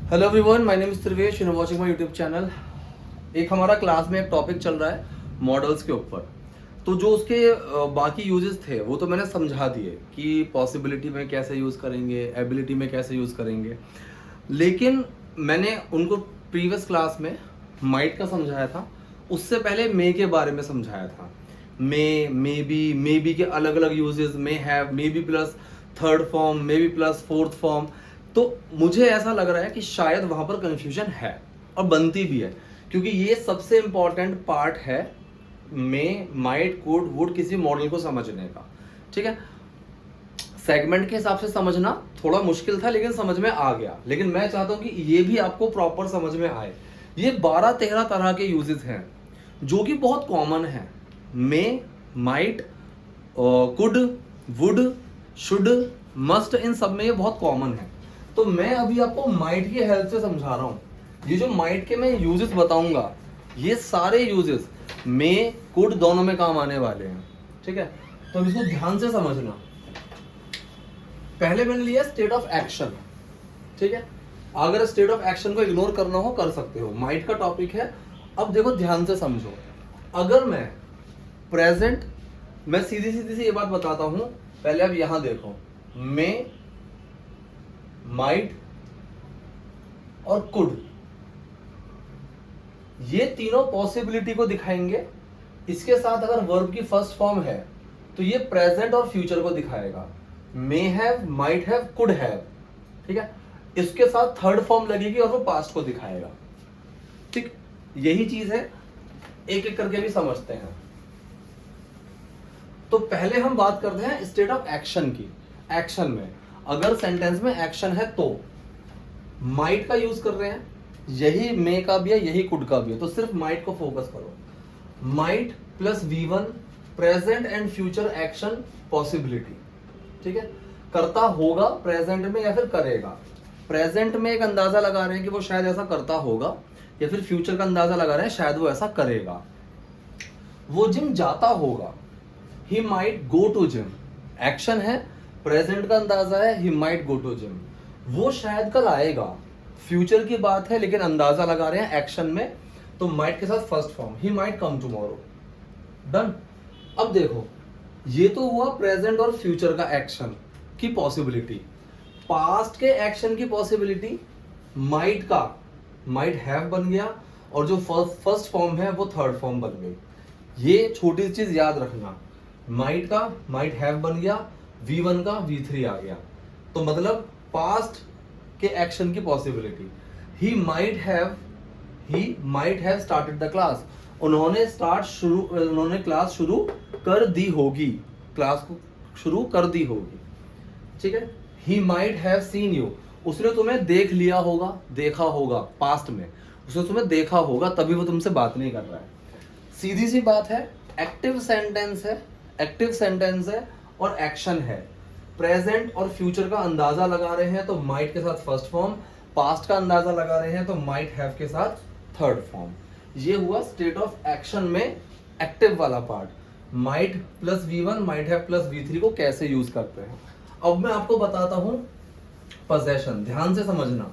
Hello everyone, my name is Trivesh, you are watching my YouTube channel. एक हमारा class में एक टॉपिक चल रहा है मॉडल्स के ऊपर। तो जो उसके बाकी यूजेस थे वो तो मैंने समझा दिए कि पॉसिबिलिटी में कैसे यूज़ करेंगे, एबिलिटी में कैसे यूज़ करेंगे। लेकिन मैंने उनको प्रीवियस क्लास में माइट का समझाया था, उससे पहले मे के बारे में समझाया था। मे बी के अलग अलग uses, may have, may be plus third form, may be plus fourth form. तो मुझे ऐसा लग रहा है कि शायद वहां पर कंफ्यूजन है और बनती भी है, क्योंकि ये सबसे इंपॉर्टेंट पार्ट है मे, माइट, कुड, वुड किसी मॉडल को समझने का। ठीक है, सेगमेंट के हिसाब से समझना थोड़ा मुश्किल था लेकिन समझ में आ गया। लेकिन मैं चाहता हूं कि ये भी आपको प्रॉपर समझ में आए। ये 12-13 तरह के यूजेस हैं जो कि बहुत कॉमन है। May, might, could, would, should, must, इन सब में ये बहुत कॉमन है। तो मैं अभी आपको माइट की हेल्प से समझा रहा हूं। ये जो माइट के मैं यूजेस बताऊंगा, ये सारे यूजेस मे, कुड दोनों में काम आने वाले हैं। ठीक है, तो इसको ध्यान से समझना। पहले मैंने लिया स्टेट ऑफ एक्शन। ठीक है, अगर स्टेट ऑफ एक्शन को इग्नोर करना हो कर सकते हो, माइट का टॉपिक है। अब देखो ध्यान से समझो। अगर मैं प्रेजेंट, मैं सीधी सीधी सी ये बात बताता हूं, पहले अब यहां देखो, मे, माइट और कुड, ये तीनों पॉसिबिलिटी को दिखाएंगे। इसके साथ अगर वर्ब की फर्स्ट फॉर्म है तो ये प्रेजेंट और फ्यूचर को दिखाएगा। May have, might have, could have. ठीक है, इसके साथ थर्ड फॉर्म लगेगी और वो पास्ट को दिखाएगा। ठीक, यही चीज है, एक एक करके भी समझते हैं। तो पहले हम बात करते हैं स्टेट ऑफ एक्शन की। एक्शन में अगर सेंटेंस में एक्शन है तो माइट का यूज कर रहे हैं, यही मे का भी है, यही कुड का भी है, तो सिर्फ माइट को फोकस करो। Might plus V1, present and future action possibility. ठीक है, करता होगा प्रेजेंट में या फिर करेगा। प्रेजेंट में एक अंदाजा लगा रहे हैं कि वो शायद ऐसा करता होगा, या फिर फ्यूचर का अंदाजा लगा रहे हैं शायद वो ऐसा करेगा। वो जिम जाता होगा, he might go to gym. Action है, प्रेजेंट का अंदाजा है, he might go to gym. वो शायद कल आएगा, फ्यूचर की बात है लेकिन अंदाजा लगा रहे हैं एक्शन में, तो माइट के साथ first form, he might come tomorrow. Done. अब देखो, ये तो हुआ प्रेजेंट और फ्यूचर का एक्शन की पॉसिबिलिटी। पास्ट के एक्शन की पॉसिबिलिटी, माइट का माइट हैव बन गया और जो फर्स्ट फॉर्म है वो थर्ड फॉर्म बन गई। ये छोटी सी चीज याद रखना, माइट का माइट हैव बन गया, V1 का V3 आ गया। तो मतलब पास्ट के एक्शन की possibility, he might have started the class. उन्होंने क्लास शुरू कर दी होगी, क्लास को शुरू कर दी होगी। ठीक है, he might have seen you, उसने तुम्हें देख लिया होगा, देखा होगा, पास्ट में उसने तुम्हें देखा होगा, तभी वो तुमसे बात नहीं कर रहा है। सीधी सी बात है, एक्टिव सेंटेंस है और एक्शन है। प्रेजेंट और फ्यूचर का अंदाजा लगा रहे हैं तो माइट के साथ फर्स्ट फॉर्म, पास्ट का अंदाजा लगा रहे हैं तो माइट हैव के साथ थर्ड फॉर्म। ये हुआ स्टेट ऑफ एक्शन में एक्टिव वाला part. Might plus V1, might have plus V3 को कैसे यूज करते हैं। अब मैं आपको बताता हूं पोजेशन, ध्यान से समझना।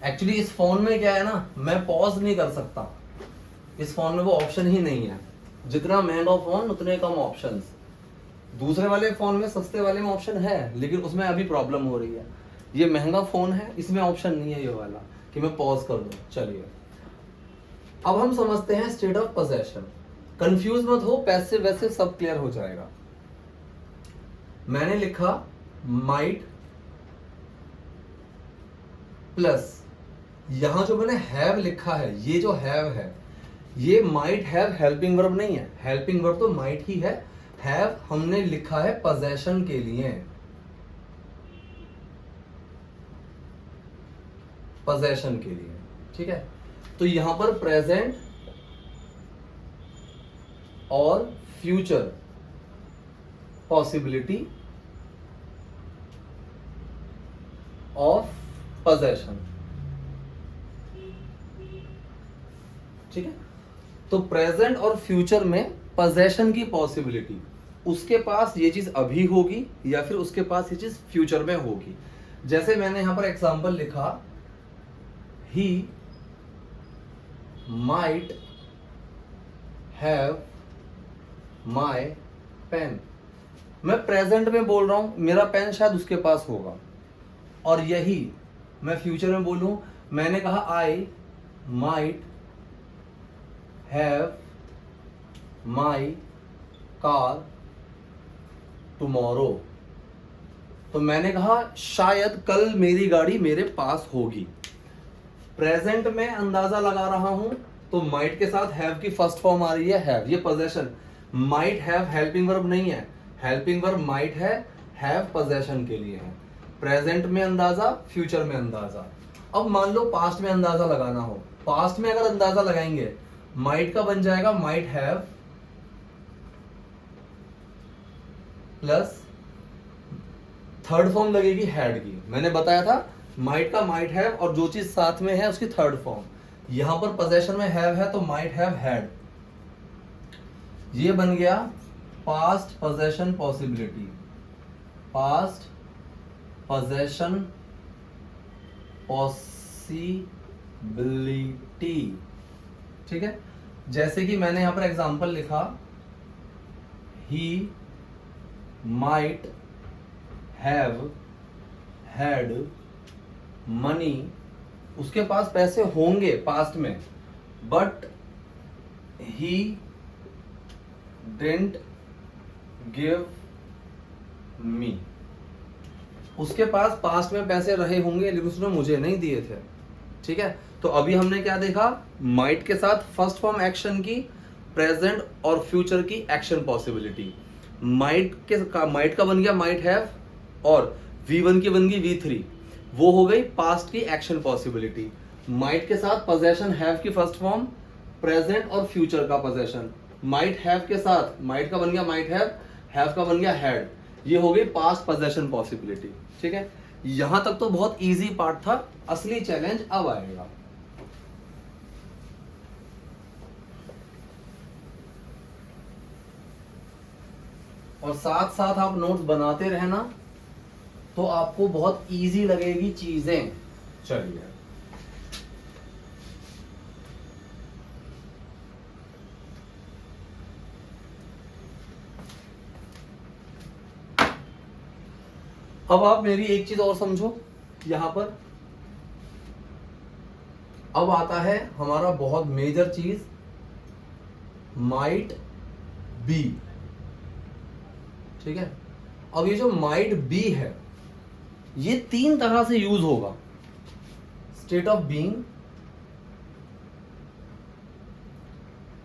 एक्चुअली इस फोन में क्या है ना, मैं पॉज नहीं कर सकता, इस फोन में वो ऑप्शन ही नहीं है। जितना महंगा फोन उतने कम ऑप्शंस। दूसरे वाले फोन में, सस्ते वाले में ऑप्शन है लेकिन उसमें अभी प्रॉब्लम हो रही है। ये महंगा फोन है, इसमें ऑप्शन नहीं है ये वाला कि मैं पॉज कर दूं। चलिए अब हम समझते हैं स्टेट ऑफ पोजेशन। कंफ्यूज मत हो, पैसिव वैसे सब क्लियर हो जाएगा। मैंने लिखा माइट प्लस, यहां जो मैंने हैव लिखा है, ये जो हैव है, ये माइट हैव हेल्पिंग वर्ब नहीं है, हेल्पिंग वर्ब तो माइट ही है। हैव हमने लिखा है पोजेशन के लिए, पोजेशन के लिए। ठीक है, तो यहां पर प्रेजेंट और फ्यूचर पॉसिबिलिटी ऑफ पोजेशन। ठीक है, तो प्रेजेंट और फ्यूचर में पोजेशन की पॉसिबिलिटी, उसके पास ये चीज अभी होगी या फिर उसके पास ये चीज फ्यूचर में होगी। जैसे मैंने यहां पर एग्जांपल लिखा, he might have my pen. मैं प्रेजेंट में बोल रहा हूं, मेरा पेन शायद उसके पास होगा। और यही मैं फ्यूचर में बोलूं, मैंने कहा आई might have my car tomorrow. तो मैंने कहा शायद कल मेरी गाड़ी मेरे पास होगी। प्रेजेंट में अंदाजा लगा रहा हूं, तो माइट के साथ हैव की फर्स्ट फॉर्म आ रही है हैव, ये possession. Might have helping verb नहीं है, हेल्पिंग वर्ब माइट है, हैव पोजेशन के लिए है। प्रेजेंट में अंदाजा, फ्यूचर में अंदाजा। अब मान लो पास्ट में अंदाजा लगाना हो, पास्ट में अगर अंदाजा लगाएंगे, माइट का बन जाएगा might have plus third form लगेगी हैड की। मैंने बताया था माइट का माइट हैव और जो चीज साथ में है उसकी थर्ड फॉर्म। यहां पर पोजेशन में हैव है तो माइट हैव हैड। ये बन गया past possession possibility, past possession possibility. ठीक है, जैसे कि मैंने यहां पर एग्जांपल लिखा, he might have had money. उसके पास पैसे होंगे पास्ट में, but he didn't give me. उसके पास पास्ट में पैसे रहे होंगे लेकिन उसने मुझे नहीं दिए थे। ठीक है, तो अभी हमने क्या देखा, माइट के साथ फर्स्ट फॉर्म एक्शन की, प्रेजेंट और फ्यूचर की एक्शन पॉसिबिलिटी। माइट का बन गया माइट हैव और V1 की बन गई V3, वो हो गई पास्ट की एक्शन पॉसिबिलिटी। माइट के साथ पोजेशन हैव की फर्स्ट फॉर्म, प्रेजेंट और फ्यूचर का पोजेशन। माइट हैव के साथ माइट का बन गया माइट हैव का बन गया हैड, ये हो गई पास्ट पोजेशन पॉसिबिलिटी। ठीक है, यहां तक तो बहुत इजी पार्ट था, असली चैलेंज अब आएगा। और साथ साथ आप नोट्स बनाते रहना तो आपको बहुत इजी लगेगी चीजें। चलिए, अब आप मेरी एक चीज और समझो यहां पर। अब आता है हमारा बहुत मेजर चीज, माइट बी। ठीक है, अब ये जो माइट बी है ये तीन तरह से यूज होगा। स्टेट ऑफ बीइंग,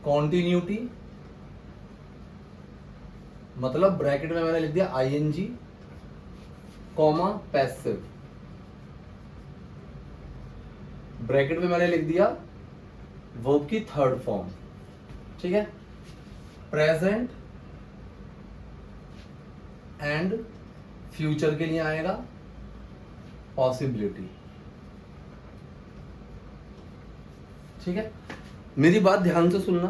कॉन्टिन्यूटी, मतलब ब्रैकेट में मैंने लिख दिया आईएनजी, कॉमा पैसिव, ब्रैकेट में मैंने लिख दिया वर्ब की थर्ड फॉर्म। ठीक है, प्रेजेंट एंड फ्यूचर के लिए आएगा पॉसिबिलिटी। ठीक है, मेरी बात ध्यान से सुनना।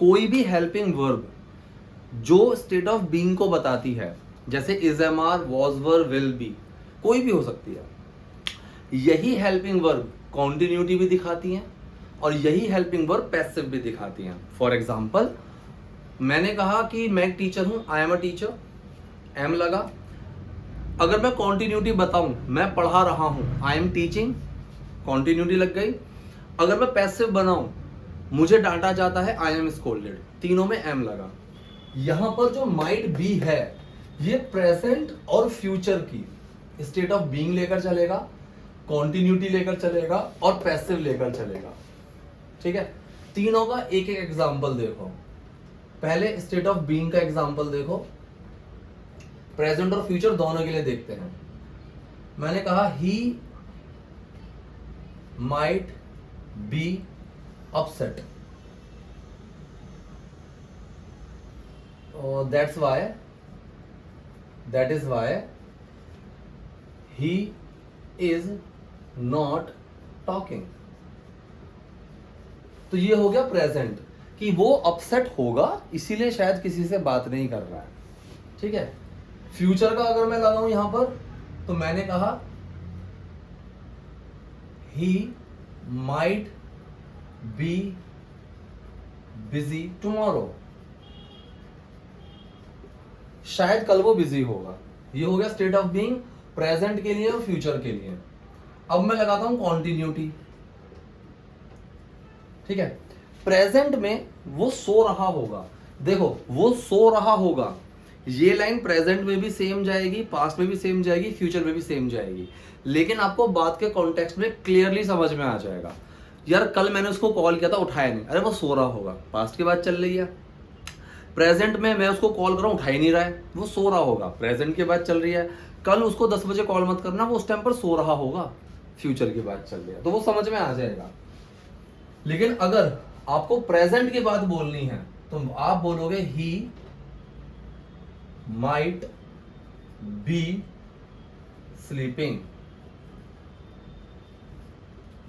कोई भी हेल्पिंग वर्ब जो स्टेट ऑफ बीइंग को बताती है, जैसे is, am, are, was, were, will be, कोई भी हो सकती है, यही हेल्पिंग वर्ब कॉन्टिन्यूटी भी दिखाती हैं और यही हेल्पिंग वर्ब पैसिव भी दिखाती हैं। फॉर एग्जाम्पल, मैंने कहा कि मैं एक टीचर हूं, I am a teacher, am लगा। अगर मैं कॉन्टिन्यूटी बताऊं, मैं पढ़ा रहा हूं, आई एम टीचिंग, कॉन्टिन्यूटी लग गई। अगर मैं पैसिव बनाऊं, मुझे डांटा जाता है, आई एम स्कोल्डेड, तीनों में एम लगा। यहां पर जो माइट बी है ये प्रेजेंट और फ्यूचर की स्टेट ऑफ बीइंग लेकर चलेगा, कॉन्टिन्यूटी लेकर चलेगा और पैसिव लेकर चलेगा। ठीक है, तीनों का एक एक एग्जाम्पल देखो। पहले स्टेट ऑफ बीइंग का एग्जाम्पल देखो, प्रेजेंट और फ्यूचर दोनों के लिए देखते हैं। मैंने कहा he might be upset, that is why he is not talking। तो ये हो गया प्रेजेंट कि वो अपसेट होगा इसीलिए शायद किसी से बात नहीं कर रहा है। ठीक है। फ्यूचर का अगर मैं लगाऊं यहां पर, तो मैंने कहा he might be busy tomorrow, शायद कल वो बिजी होगा। ये हो गया स्टेट ऑफ बीइंग प्रेजेंट के लिए और फ्यूचर के लिए। अब मैं लगाता हूं कॉन्टिन्यूटी, ठीक है। प्रेजेंट में वो सो रहा होगा, देखो वो सो रहा होगा, ये लाइन प्रेजेंट में भी सेम जाएगी, पास्ट में भी सेम जाएगी, फ्यूचर में भी सेम जाएगी, लेकिन आपको बात के कॉन्टेक्स्ट में क्लियरली समझ में आ जाएगा। यार कल मैंने उसको कॉल किया था, उठाया नहीं, अरे वो सो रहा होगा, पास्ट की बात चल रही है। प्रेजेंट में मैं उसको कॉल कर रहा हूं, उठा ही नहीं रहा है, वो सो रहा होगा, प्रेजेंट की बात चल रही है। कल उसको 10 बजे कॉल मत करना, वो उस टाइम पर सो रहा होगा, फ्यूचर की बात चल रही है, तो वो समझ में आ जाएगा। लेकिन अगर आपको प्रेजेंट की बात बोलनी है तो आप बोलोगे ही माइट बी स्लीपिंग,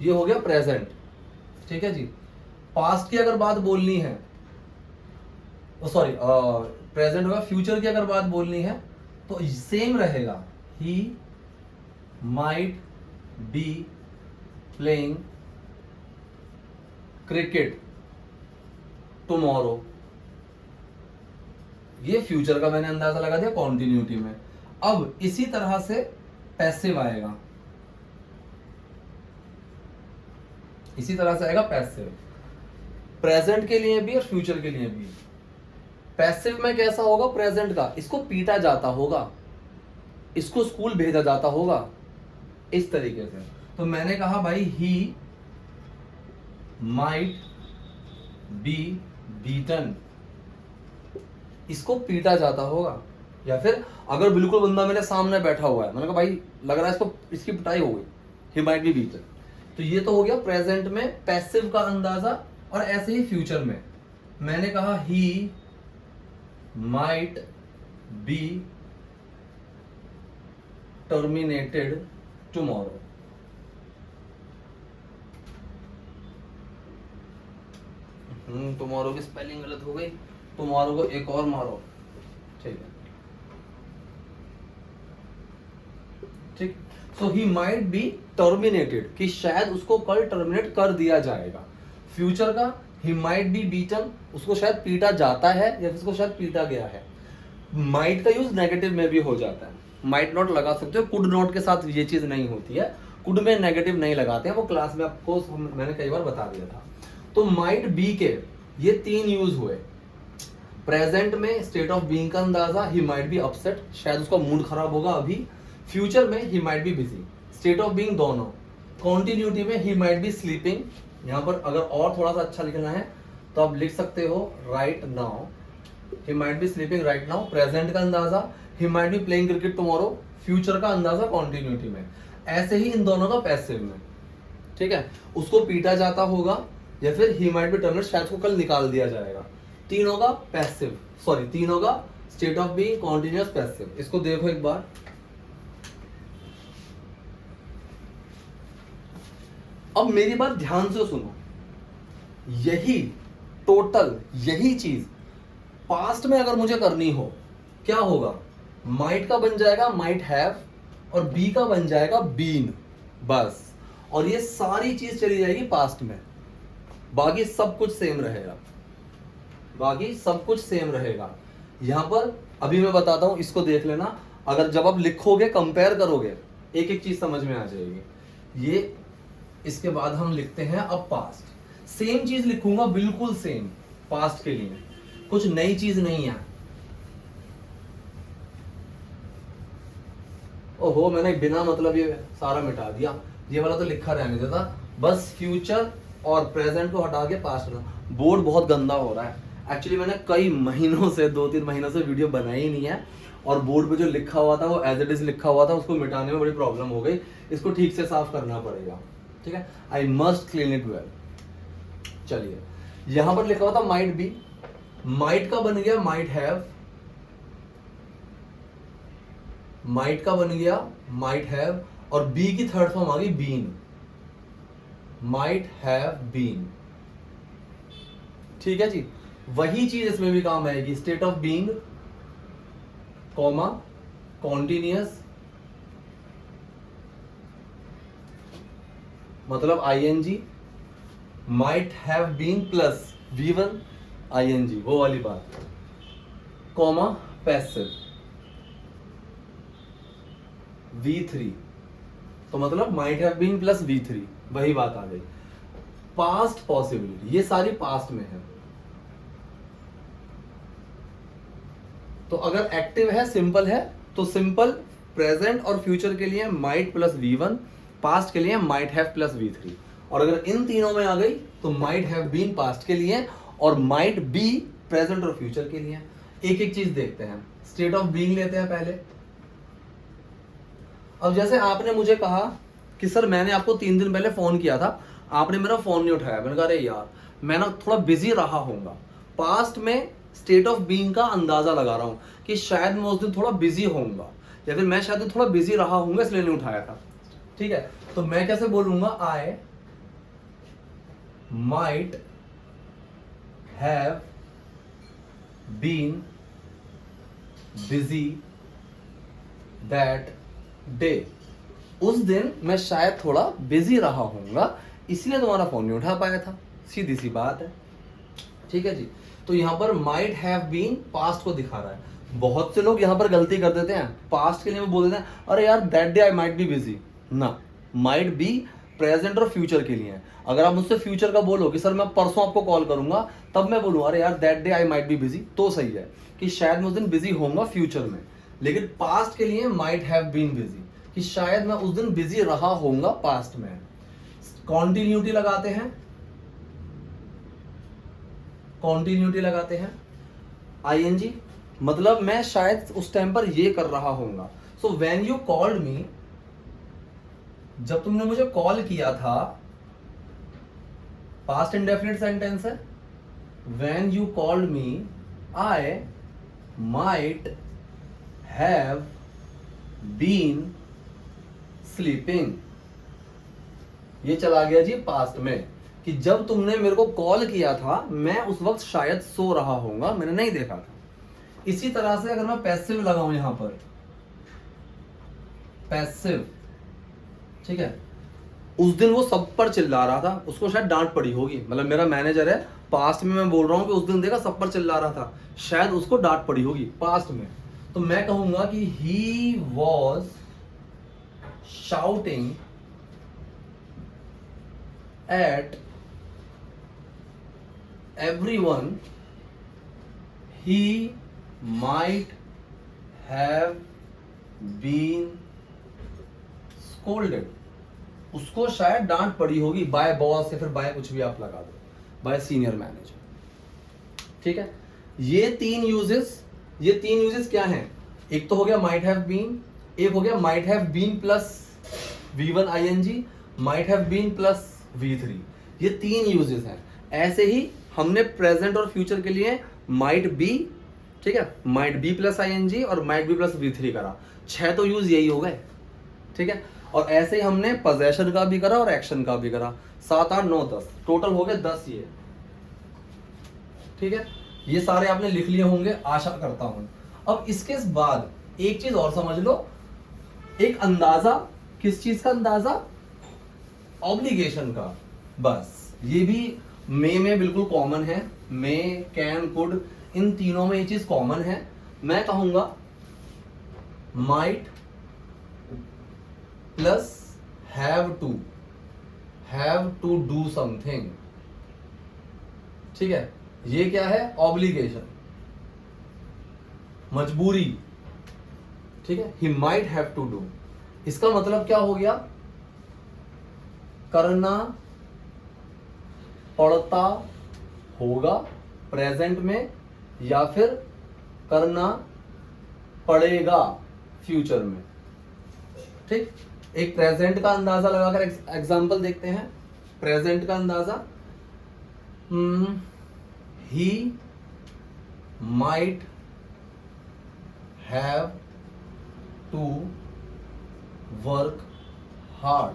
ये हो गया प्रेजेंट, ठीक है जी। पास्ट की अगर बात बोलनी है, सॉरी प्रेजेंट होगा, फ्यूचर की अगर बात बोलनी है तो सेम रहेगा, he might be playing cricket tomorrow. ये फ्यूचर का मैंने अंदाजा लगा दिया कॉन्टिन्यूटी में। अब इसी तरह से पैसिव आएगा, इसी तरह से आएगा पैसिव, प्रेजेंट के लिए भी और फ्यूचर के लिए भी। पैसिव में कैसा होगा प्रेजेंट का, इसको पीटा जाता होगा, इसको स्कूल भेजा जाता होगा, इस तरीके से। तो मैंने कहा भाई ही माइट बी बीटन, इसको पीटा जाता होगा। या फिर अगर बिल्कुल बंदा मेरे सामने बैठा हुआ है, मैंने कहा भाई लग रहा है इसको, इसकी पिटाई हो गई, ही माइट बी बीटन। तो ये तो हो गया प्रेजेंट में पैसिव का अंदाजा। और ऐसे ही फ्यूचर में मैंने कहा he might be terminated tomorrow. Tomorrow की स्पेलिंग गलत हो गई, टुमारो को एक और मारो, ठीक है, ठीक। सो ही माइट बी टर्मिनेटेड, कि शायद उसको कल टर्मिनेट कर दिया जाएगा। फ्यूचर का ही माइट बी बीटन, उसको शायद पीटा जाता है या उसको शायद पीटा गया है। माइट का यूज नेगेटिव में भी हो जाता है, माइट नॉट लगा सकते हो, कुड नॉट के साथ ये चीज नहीं होती है, कुड में नेगेटिव नहीं लगाते हैं, वो क्लास में आपको मैंने कई बार बता दिया था। तो माइट बी के ये 3 यूज हुए। प्रेजेंट में स्टेट ऑफ बीइंग का अंदाजा, ही माइट बी अपसेट, शायद उसका मूड खराब होगा अभी। फ्यूचर में he might be busy, state of being दोनों। कॉन्टिन्यूटी में ही माइट बी स्लीपिंग। यहां पर अगर और थोड़ा सा अच्छा लिखना है तो आप लिख सकते हो right now, he might be sleeping right now, present का अंदाजा, he might be playing cricket tomorrow, future का अंदाजा कॉन्टिन्यूटी में। ऐसे ही इन दोनों का पैसिव में, ठीक है, उसको पीटा जाता होगा या फिर ही माइट बी टर्मिनेट, शायद को कल निकाल दिया जाएगा। तीनों का पैसिव, सॉरी तीनों का state of being continuous passive. इसको देखो एक बार, अब मेरी बात ध्यान से सुनो, यही टोटल यही चीज पास्ट में अगर मुझे करनी हो, क्या होगा, माइट का बन जाएगा माइट हैव और बी का बन जाएगा बीन, बस। और ये सारी चीज चली जाएगी पास्ट में, बाकी सब कुछ सेम रहेगा, बाकी सब कुछ सेम रहेगा। यहां पर अभी मैं बताता हूं, इसको देख लेना, अगर जब आप लिखोगे कंपेयर करोगे एक एक चीज समझ में आ जाएगी। ये इसके बाद हम लिखते हैं अब पास्ट, सेम चीज लिखूंगा बिल्कुल सेम पास्ट के लिए, कुछ नई चीज नहीं है। ओहो मैंने बिना मतलब ये सारा मिटा दिया, ये वाला तो लिखा रहने देता, बस फ्यूचर और प्रेजेंट को हटा के पास्ट में। बोर्ड बहुत गंदा हो रहा है एक्चुअली, मैंने कई महीनों से 2-3 महीनों से वीडियो बनाई नहीं है, और बोर्ड पे जो लिखा हुआ था वो एज इट इज लिखा हुआ था, उसको मिटाने में बड़ी प्रॉब्लम हो गई, इसको ठीक से साफ करना पड़ेगा, ठीक है। I must clean it well. चलिए यहां पर लिखा हुआ था माइट बी, माइट का बन गया माइट हैव, माइट का बन गया माइट हैव, और बी की थर्ड फॉर्म आ गई बीन, माइट हैव बीन, ठीक है जी। वही चीज इसमें भी काम आएगी, state of being comma continuous मतलब ing might have been plus V1 ing वो वाली बात, कॉमा पैसिव V3 तो मतलब might have been plus V3 वही बात आ गई। पास्ट पॉसिबिलिटी ये सारी पास्ट में है, तो अगर एक्टिव है सिंपल है तो सिंपल प्रेजेंट और फ्यूचर के लिए माइट प्लस V1, पास्ट के लिए माइट हैव प्लस V3, और अगर इन तीनों में आ गई तो माइट हैव बीन पास्ट के लिए और माइट बी प्रेजेंट और फ्यूचर के लिए। एक एक चीज देखते हैं, स्टेट ऑफ बीइंग लेते हैं पहले। अब जैसे आपने मुझे कहा कि सर मैंने आपको 3 दिन पहले फोन किया था, आपने मेरा फोन नहीं उठाया। मैंने कहा अरे यार मैं ना थोड़ा बिजी रहा होऊंगा। पास्ट में स्टेट ऑफ बीइंग का अंदाजा लगा रहा हूं कि शायद मैं उस दिन थोड़ा बिजी होऊंगा या फिर मैं शायद थोड़ा बिजी रहा होऊंगा इसलिए नहीं उठाया था। ठीक है, तो मैं कैसे बोलूंगा, I might have been busy that day. उस दिन मैं शायद थोड़ा बिजी रहा होऊंगा इसलिए तुम्हारा फोन नहीं उठा पाया था। सीधी सी बात है। ठीक है जी, तो यहां पर माइट हैव बीन पास्ट को दिखा रहा है। बहुत से लोग यहां पर गलती कर देते हैं, पास्ट के लिए वो बोल देते हैं अरे यार that day I might be busy. ना, माइट बी प्रेजेंट और फ्यूचर के लिए है। अगर आप मुझसे फ्यूचर का बोलो कि सर मैं परसों आपको कॉल करूंगा, तब मैं बोलूँ अरे यार that day I might be busy, तो सही है कि शायद मैं उस दिन बिजी होऊंगा फ्यूचर में। लेकिन पास्ट के लिए माइट हैव बीन बिजी कि शायद मैं उस दिन बिजी रहा होऊंगा पास्ट में। कॉन्टिन्यूटी लगाते हैं, कॉन्टिन्यूटी लगाते हैं ing मतलब मैं शायद उस टाइम पर ये कर रहा होऊंगा। So when you called me, जब तुमने मुझे कॉल किया था, पास्ट इंडेफिनिट सेंटेंस है। When you called me I might have been sleeping. ये चला गया जी पास्ट में कि जब तुमने मेरे को कॉल किया था मैं उस वक्त शायद सो रहा होऊंगा, मैंने नहीं देखा था। इसी तरह से अगर मैं पैसिव लगाऊं यहां पर, पैसिव, ठीक है, उस दिन वो सब पर चिल्ला रहा था, उसको शायद डांट पड़ी होगी। मतलब मेरा मैनेजर है, पास्ट में मैं बोल रहा हूं कि उस दिन देखा सब पर चिल्ला रहा था, शायद उसको डांट पड़ी होगी पास्ट में। तो मैं कहूंगा कि he was shouting at everyone, he might have been scolded। उसको शायद डांट पड़ी होगी बाय बॉस या फिर बाय कुछ भी आप लगा दो, बाय सीनियर मैनेजर। ठीक है, ये तीन यूजेस क्या हैं? एक तो हो गया माइट हैव बीन, एक हो गया might have been plus V1 ing, might have been plus V3। ये तीन यूजेस हैं। ऐसे ही हमने प्रेजेंट और फ्यूचर के लिए माइट बी, ठीक है, माइट बी प्लस ing और माइट बी प्लस V3 करा। 6 तो यूज यही हो गए। ठीक है, और ऐसे ही हमने पोजेशन का भी करा और एक्शन का भी करा। 7, 8, 9, 10 टोटल हो गए 10 ये। ठीक है, ये सारे आपने लिख लिए होंगे आशा करता हूं। अब इसके बाद एक चीज और समझ लो, एक अंदाजा, किस चीज का अंदाजा? ऑब्लिगेशन का। बस ये भी मे में बिल्कुल कॉमन है, मे, कैन, कुड, इन तीनों में ये चीज कॉमन है। मैं कहूंगा might plus have to do something. ठीक है, ये क्या है? ऑब्लिगेशन, मजबूरी। ठीक है, he might have to do, इसका मतलब क्या हो गया? करना पड़ता होगा प्रेजेंट में या फिर करना पड़ेगा फ्यूचर में। ठीक, एक प्रेजेंट का अंदाजा लगाकर एग्जांपल देखते हैं। प्रेजेंट का अंदाजा, he might have to work hard,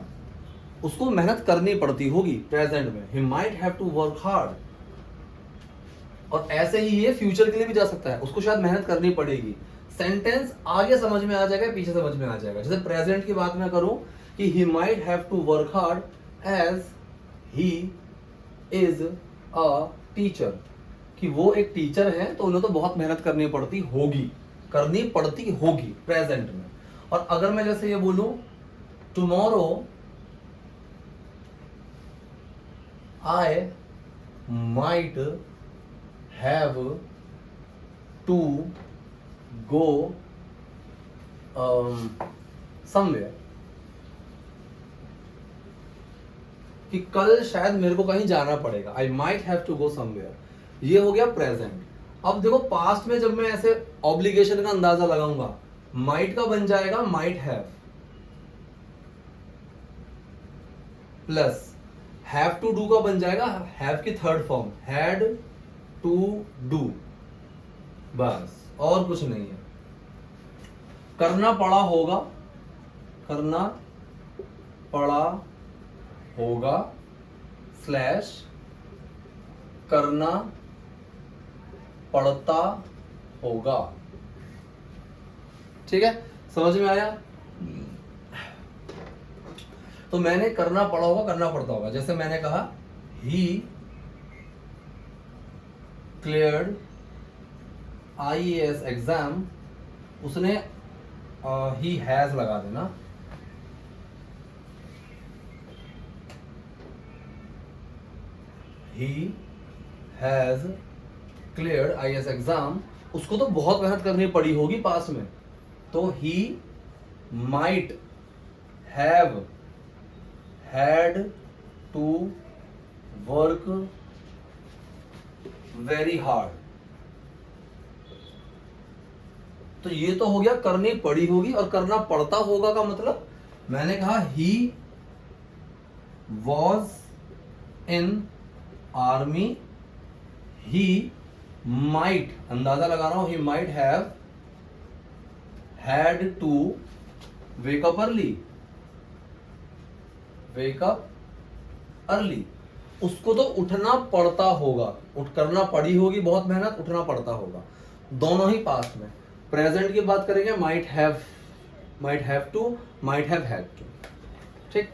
उसको मेहनत करनी पड़ती होगी प्रेजेंट में। He might have to work hard. और ऐसे ही ये फ्यूचर के लिए भी जा सकता है, उसको शायद मेहनत करनी पड़ेगी। सेंटेंस आगे समझ में आ जाएगा, पीछे समझ में आ जाएगा। जैसे प्रेजेंट की बात मैं करूं कि he might have to work hard as he is a teacher, कि वो एक टीचर है तो उन्हें तो बहुत मेहनत करनी पड़ती होगी प्रेजेंट में। और अगर मैं जैसे ये बोलूं tomorrow I might have to go somewhere, कि कल शायद मेरे को कहीं जाना पड़ेगा, I might have to go somewhere, ये हो गया प्रेजेंट। अब देखो पास्ट में जब मैं ऐसे ऑब्लिगेशन का अंदाजा लगाऊंगा, माइट का बन जाएगा might have plus have to do का बन जाएगा हैव की third form had to do, बस और कुछ नहीं है। करना पड़ा होगा स्लैश करना पड़ता होगा। ठीक है, समझ में आया? तो मैंने करना पड़ा होगा, करना पड़ता होगा। जैसे मैंने कहा ही क्लियर्ड IAS एग्जाम, उसने ही हैज लगा देना, he has cleared IAS exam, उसको तो बहुत मेहनत करनी पड़ी होगी पास में, तो he might have had to work very hard. तो ये तो हो गया करनी पड़ी होगी, और करना पड़ता होगा का मतलब मैंने कहा he was in army, he might, अंदाजा लगा रहा हूं, he might have had to wake up early, उसको तो उठना पड़ता होगा, करना पड़ी होगी बहुत मेहनत, उठना पड़ता होगा, दोनों ही पास्ट में। प्रेजेंट की बात करेंगे might have to, might have had to. ठीक,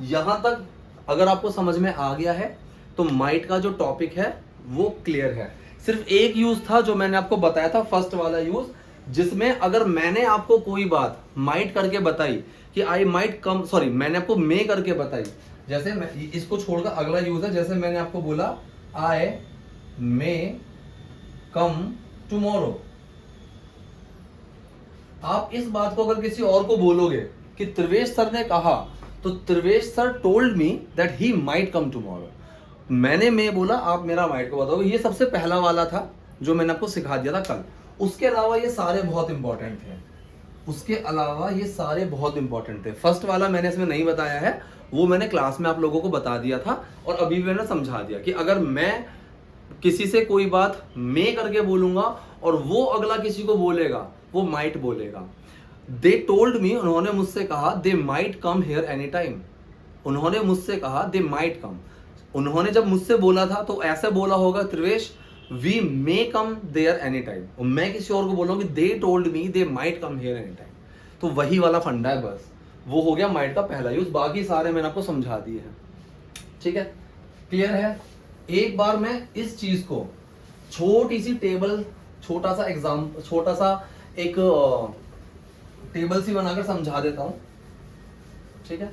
यहां तक अगर आपको समझ में आ गया है तो माइट का जो टॉपिक है वो क्लियर है। सिर्फ एक यूज था जो मैंने आपको बताया था, फर्स्ट वाला यूज, जिसमें अगर मैंने आपको कोई बात माइट करके बताई कि आई माइट कम, सॉरी मैंने आपको मे करके बताई, जैसे मैं इसको छोड़कर अगला यूज है, जैसे मैंने आपको बोला आई मे कम टुमारो। आप इस बात को अगर किसी और को बोलोगे कि त्रिवेश सर ने कहा, तो Trivesh sir told me that he might come tomorrow, मैंने मैं बोला, आप मेरा माइट को बताओगे। ये सबसे पहला वाला था जो मैंने आपको सिखा दिया था कल। उसके अलावा ये सारे बहुत इंपॉर्टेंट थे, फर्स्ट वाला मैंने इसमें नहीं बताया है, वो मैंने क्लास में आप लोगों को बता दिया था, और अभी मैंने समझा दिया कि अगर मैं किसी से कोई बात मैं करके बोलूंगा और वो अगला किसी को बोलेगा, वो माइट बोलेगा। दे टोल्ड मी, उन्होंने मुझसे कहा, दे might come here any time, उन्होंने मुझसे कहा दे माइट कम, उन्होंने जब मुझसे बोला था तो ऐसे बोला होगा Trivesh we may come there any time, और मैं किसी और को बोलूंगा they told me they might come here any time. तो वही वाला फंडा है, बस वो हो गया माइट का पहला यूज, बाकी सारे मैंने आपको समझा दिए हैं। ठीक है, क्लियर है? एक बार मैं इस चीज को छोटी सी टेबल, छोटा सा एक टेबल सी बनाकर समझा देता हूं। ठीक है,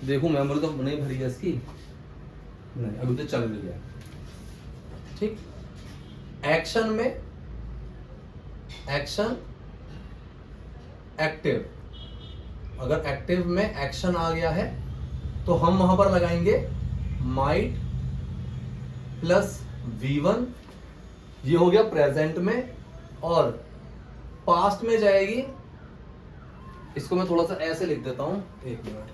देखो मेमोरी तो नहीं भरी है इसकी, नहीं अभी तो चल रही है। ठीक, एक्शन में एक्शन एक्टिव, अगर एक्टिव में एक्शन आ गया है तो हम वहां पर लगाएंगे माइट प्लस V1, ये हो गया प्रेजेंट में, और पास्ट में जाएगी, इसको मैं थोड़ा सा ऐसे लिख देता हूं, एक मिनट,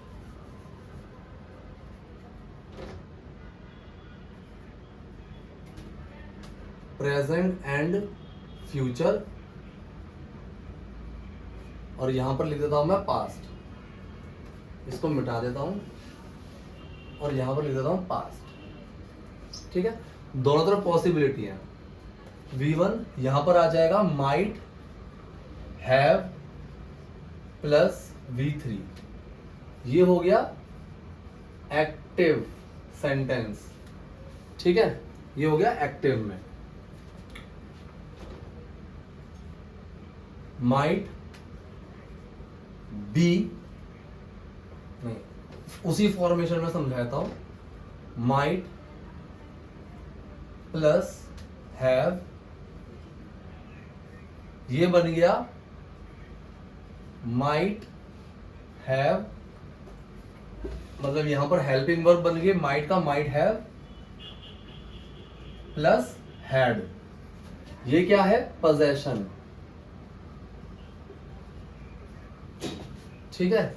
प्रेजेंट एंड फ्यूचर, और यहां पर लिख देता हूं मैं पास्ट, इसको मिटा देता हूं और यहां पर लिख देता हूं पास्ट। ठीक है, दोनों तरफ पॉसिबिलिटी है, V1 यहां पर आ जाएगा माइट हैव प्लस V3, ये हो गया एक्टिव सेंटेंस, ठीक है, ये हो गया एक्टिव में। माइट बी, नहीं उसी फॉर्मेशन में समझाता हूं, माइट प्लस हैव, ये बन गया माइट हैव, मतलब यहां पर हेल्पिंग वर्ब बन गई माइट का, माइट हैव प्लस हैड, ये क्या है, पोजेशन, ठीक है।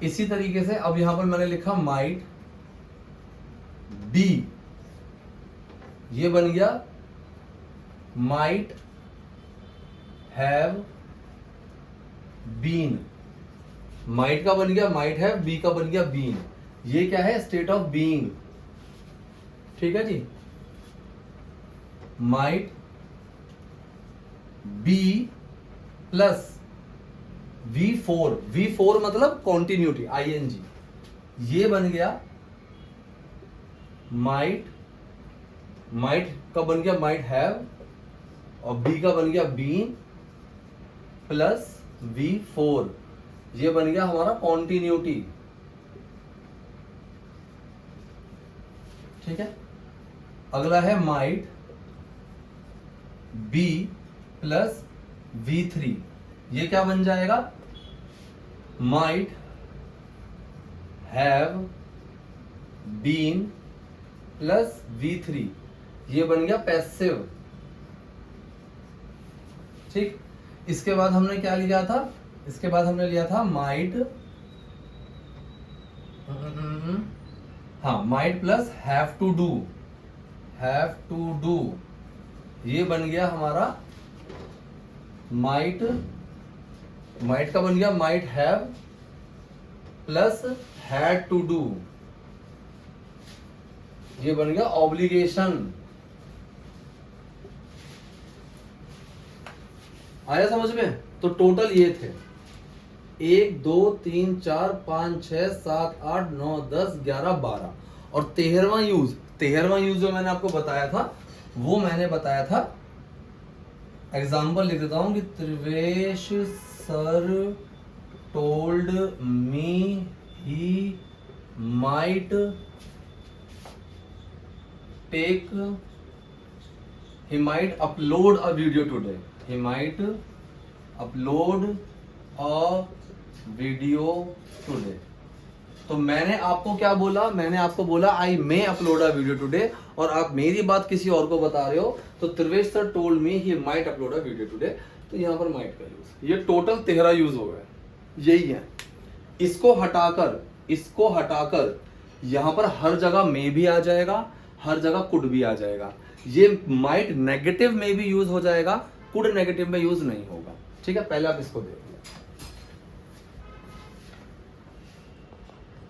इसी तरीके से अब यहां पर मैंने लिखा माइट बी, ये बन गया माइट हैव बीन, माइट का बन गया माइट हैव, बी का बन गया बीन, ये क्या है, स्टेट ऑफ बीइंग, ठीक है जी। Might be plus V4, V4 मतलब कॉन्टिन्यूटी, ING, ये बन गया माइट, माइट का बन गया माइट हैव और बी का बन गया बीन प्लस V4, ये बन गया हमारा कॉन्टिन्यूटी, ठीक है। अगला है माइट बी प्लस V3, ये क्या बन जाएगा, might have been plus V3, ये बन गया पैसिव, ठीक। इसके बाद हमने क्या लिया था, इसके बाद हमने लिया था माइट, हाँ might plus have to do, have to do, ये बन गया हमारा माइट, माइट का बन गया might have plus had to do, ये बन गया ऑब्लिगेशन। आया समझ में? तो टोटल ये थे 1 2 3 4 5 6 7 8 9 10 11 12 और 13वां यूज जो मैंने आपको बताया था वो मैंने बताया था, एग्जाम्पल लिख देता हूं कि Trivesh sir told me he might take, he might upload a video today, he might upload a video today। तो मैंने आपको क्या बोला, मैंने आपको बोला आई मे अपलोड अ वीडियो टुडे, और आप मेरी बात किसी और को बता रहे हो, तो Trivesh sir told me he might upload a video today, तो यहाँ पर माइट का यूज, ये टोटल 13 यूज हो गए, यही है। इसको हटाकर यहाँ पर हर जगह मे भी आ जाएगा, हर जगह कुड भी आ जाएगा। ये माइट नेगेटिव में भी यूज हो जाएगा, कुड नेगेटिव में यूज नहीं होगा, ठीक है। पहले आप इसको देखो।